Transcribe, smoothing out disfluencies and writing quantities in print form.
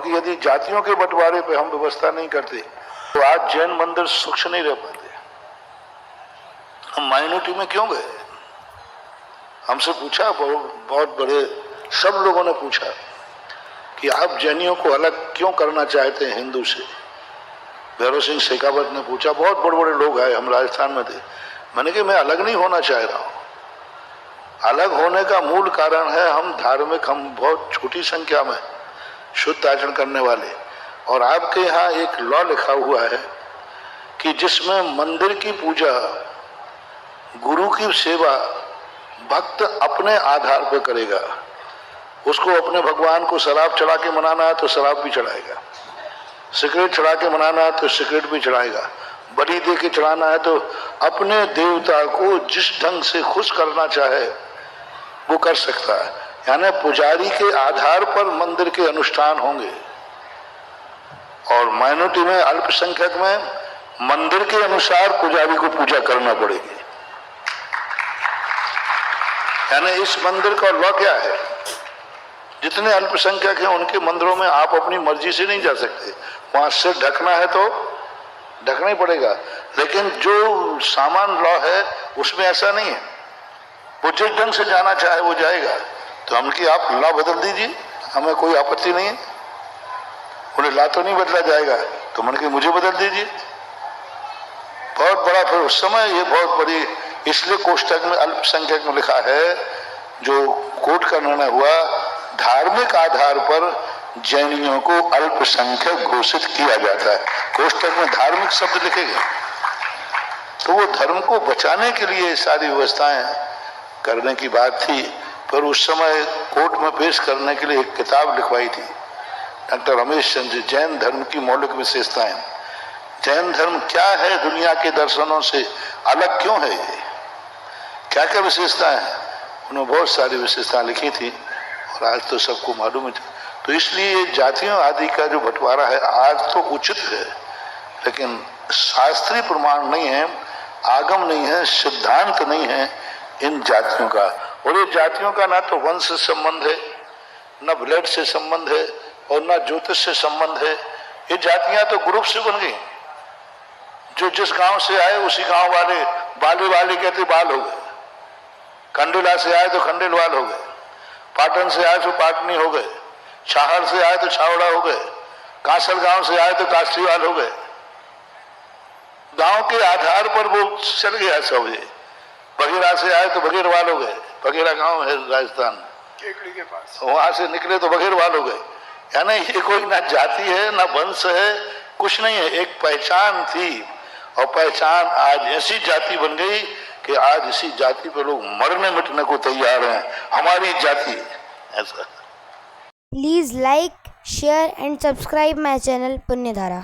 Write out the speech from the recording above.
यदि जातियों के बंटवारे पे हम व्यवस्था नहीं करते तो आज जैन मंदिर सुख से नहीं रह पाते। हम माइनॉरिटी में क्यों गए? हमसे पूछा, बहुत बड़े सब लोगों ने पूछा कि आप जैनियों को अलग क्यों करना चाहते हैं हिंदू से। भैरव सिंह शेखावत ने पूछा, बहुत बड़े बड़े लोग आए, हम राजस्थान में थे। मैंने कहा मैं अलग नहीं होना चाह रहा हूं। अलग होने का मूल कारण है हम धार्मिक, हम बहुत छोटी संख्या में शुद्ध आचरण करने वाले। और आपके यहाँ एक लॉ लिखा हुआ है कि जिसमें मंदिर की पूजा, गुरु की सेवा भक्त अपने आधार पर करेगा। उसको अपने भगवान को शराब चढ़ा के मनाना है तो शराब भी चढ़ाएगा, सिगरेट चढ़ा के मनाना है तो सिगरेट भी चढ़ाएगा, बलि दे के चढ़ाना है तो अपने देवता को जिस ढंग से खुश करना चाहे वो कर सकता है। यानी पुजारी के आधार पर मंदिर के अनुष्ठान होंगे। और माइनॉरिटी में, अल्पसंख्यक में मंदिर के अनुसार पुजारी को पूजा करना पड़ेगी। यानी इस मंदिर का लॉ क्या है? जितने अल्पसंख्यक हैं उनके मंदिरों में आप अपनी मर्जी से नहीं जा सकते। वहां सिर ढकना है तो ढकना ही पड़ेगा, लेकिन जो सामान लॉ है उसमें ऐसा नहीं है। वो जिस ढंग से जाना चाहे वो जाएगा। तो हम कि आप लॉ बदल दीजिए, हमें कोई आपत्ति नहीं है। उन्हें लॉ तो नहीं बदला जाएगा, तो मन के मुझे बदल दीजिए। बहुत बड़ा, फिर उस समय ये बहुत बड़ी, इसलिए कोष्टक में अल्पसंख्यक में लिखा है, जो कोर्ट का निर्णय हुआ, धार्मिक आधार पर जैनियों को अल्पसंख्यक घोषित किया जाता है। कोष्टक में धार्मिक शब्द लिखे गए। तो वो धर्म को बचाने के लिए सारी व्यवस्थाएं करने की बात थी। पर उस समय कोर्ट में पेश करने के लिए एक किताब लिखवाई थी डॉक्टर रमेश चंद्र, जैन धर्म की मौलिक विशेषताएं। जैन धर्म क्या है, दुनिया के दर्शनों से अलग क्यों है, ये क्या क्या विशेषताएं हैं। उन्होंने बहुत सारी विशेषताएं लिखी थी और आज तो सबको मालूम है। तो इसलिए जातियों आदि का जो बंटवारा है आज तो उचित है, लेकिन शास्त्रीय प्रमाण नहीं है, आगम नहीं है, सिद्धांत नहीं है इन जातियों का। और ये जातियों का ना तो वंश से संबंध है, न ब्लड से संबंध है और न ज्योतिष से संबंध है। ये जातियां तो ग्रुप से बन गई। जो जिस गांव से आए उसी गांव वाले, बाले वाले कहते बाल हो गए, खंडेला से आए तो खंडेलवाल हो गए, पाटन से आए तो पाटनी हो गए, छाहड़ से आए तो छावड़ा हो गए, कांसल गांव से आए तो काशीवाल हो गए। गांव के आधार पर वो चल गया सब। ये बघेरा से आए तो बघेरवाल हो गए, बघेरा गांव है राजस्थान केकड़ी के पास, वहां से निकले तो बघेरवाल हो गए। यानी ये कोई ना जाति है ना वंश है, कुछ नहीं है, एक पहचान थी। और पहचान आज ऐसी जाति बन गई कि आज इसी जाति पे लोग मरने मिटने को तैयार हैं, हमारी जाति ऐसा। Please like, share and subscribe my channel पुण्यधारा।